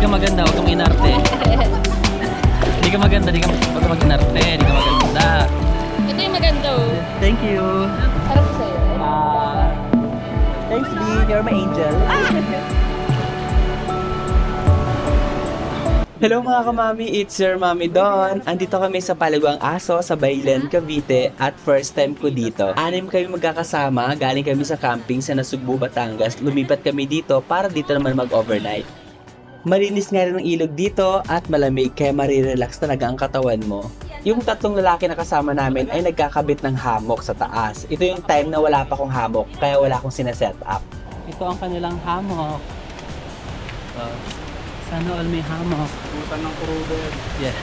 ka maganda, huwag kang inarte. Hindi ka maganda, huwag ka mag-inarte, hindi ka maganda. Ito yung maganda oh. Thank you. Harap ko sa'yo. Thanks, B. You're my angel. Hello mga kamami, it's your Mami Don. Andito kami sa Paliguang Aso sa Baylen, Cavite at first time ko dito. 6 kami magkakasama, galing kami sa camping sa Nasugbu, Batangas. Lumipat kami dito para dito naman mag-overnight. Malinis nga rin ang ilog dito at malamig kaya marirelax talaga ang katawan mo. Yung 3 lalaki na kasama namin ay nagkakabit ng hammock sa taas. Ito yung time na wala pa akong hammock kaya wala akong sineset up. Ito ang kanilang hammock. Sana all may hammock. Pumunta ng Kuruber. Yeah.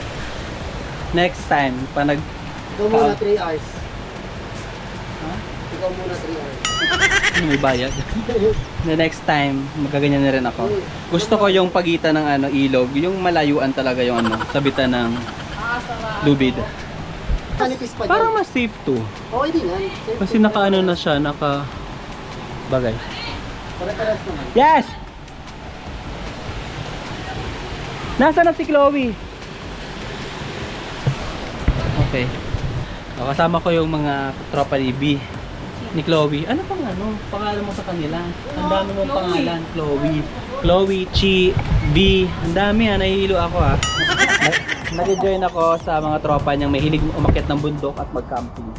Next time, pa nag... Ikaw muna 3 hours. Ha? Ikaw muna 3 hours. Ano, may bayad? The next time, magaganyan na rin ako. Gusto ko yung pagitan ng ilog, yung malayuan talaga yung sabitan ng lubid. Kanipis pa dyan. Parang mas safe to. Okay din yan. Safe Kasi din. naka na siya, naka... bagay. Pare-pares naman. Yes! Nasaan na si Chloe? Okay. Kasama ko yung mga tropa ni B. Ni Chloe. Ano pang pangalan mo sa kanila? Ang dami mong pangalan. Chloe, Chi, B. Ang dami nahihilo ako Nag-join ako sa mga tropa niyang may hilig umakyat ng bundok at mag-camping.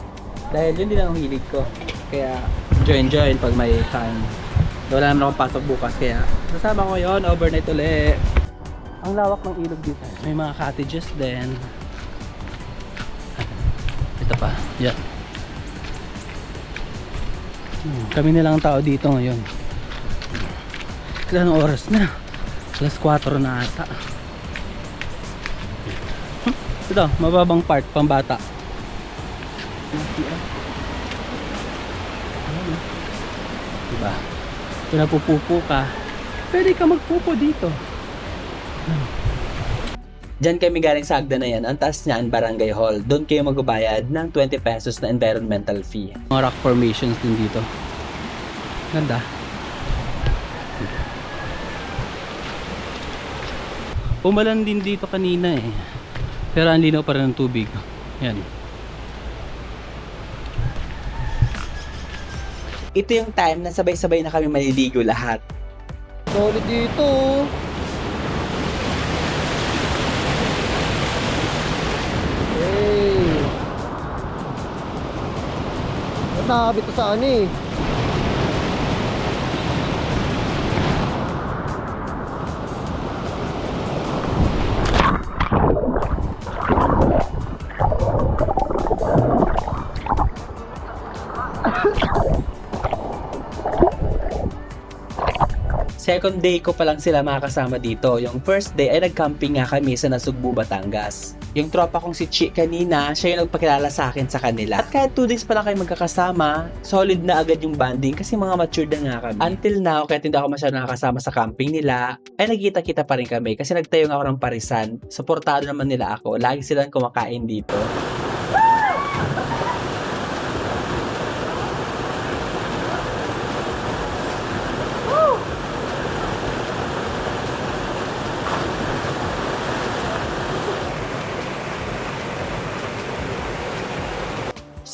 Dahil yun din ang hilig ko. Kaya join pag may time. Wala naman akong pasok bukas kaya kasama ko yon overnight ulit. Ang lawak ng ilog dito. May mga cottages din. Ito pa. Yan. Kami na lang ang tao dito ngayon. Kailan oras na? Alas 4 na ata. Ito, mababang part, pambata. Diba? Kung napupupo ka, pwede ka magpupo dito. Diyan kami galing sa Agda na yan, ang taas niyan Barangay Hall. Doon kayo magbabayad ng 20 pesos na environmental fee. Mga rock formations din dito. Ganda. Umulan din dito kanina pero ang linaw pa rin ng tubig. Yan. Ito yung time na sabay-sabay na kami maliligo lahat. Solid dito. Hey. Nakakabit ko sa Second day ko pa lang sila makakasama dito. Yung first day ay nag-camping nga kami sa Nasugbu, Batangas. Yung tropa kong si Chi kanina, siya yung nagpakilala sa akin sa kanila. At kahit 2 days pa lang kayo magkakasama, solid na agad yung bonding kasi mga matured na nga kami. Until now, kahit hindi ako masyado nakakasama sa camping nila, ay nagkita-kita pa rin kami kasi nagtayo nga ako ng parisan. Suportado naman nila ako. Lagi silang kumakain dito.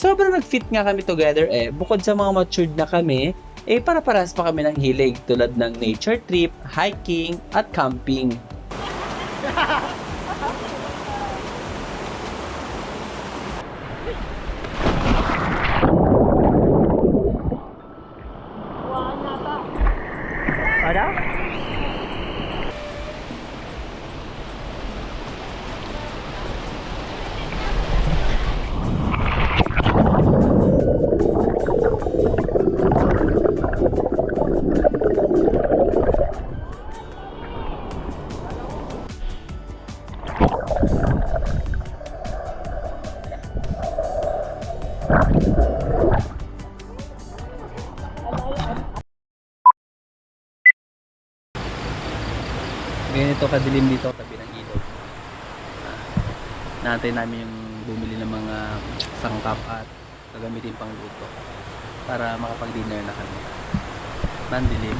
Sobrang nag-fit nga kami together bukod sa mga matured na kami, para-parehas pa kami ng hilig tulad ng nature trip, hiking, at camping. Ada? Ganito kadilim dito tabi ng ilog. Naantay namin yung bumili ng mga sangkap at gagamitin pang luto para makapag-dinner na kami. Nandilim.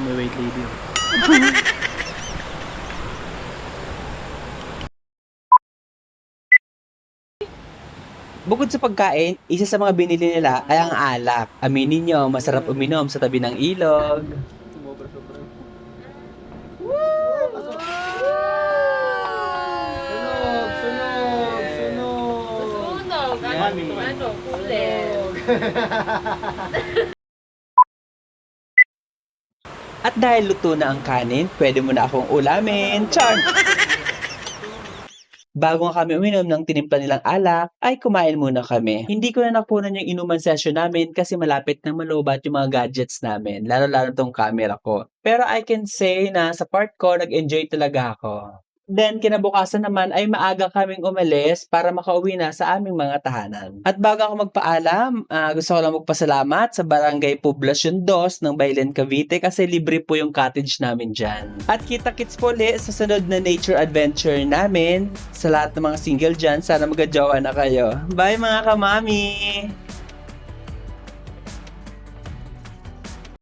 may white lady. Bukod sa pagkain, isa sa mga binili nila ay ang alak. Aminin nyo, masarap uminom sa tabi ng ilog. Sunog! Sunog! Sunog! Sunog. Yummy. Ano? Kulit. At dahil luto na ang kanin, pwede mo na akong ulamin. Char! Bago nga kami uminom ng tinimpla nilang alak, ay kumain muna kami. Hindi ko na napunan yung inuman session namin kasi malapit nang malobat yung mga gadgets namin, lalo-lalo tong camera ko. Pero I can say na sa part ko, nag-enjoy talaga ako. Then, kinabukasan naman ay maaga kaming umalis para makauwi na sa aming mga tahanan. At bago ako magpaalam, gusto ko lang magpasalamat sa Barangay Poblacion 2 ng Bailen, Cavite kasi libre po yung cottage namin dyan. At kita-kits po ulit sa sunod na nature adventure namin. Sa lahat ng mga single dyan, sana magkajowa na kayo. Bye mga kamami!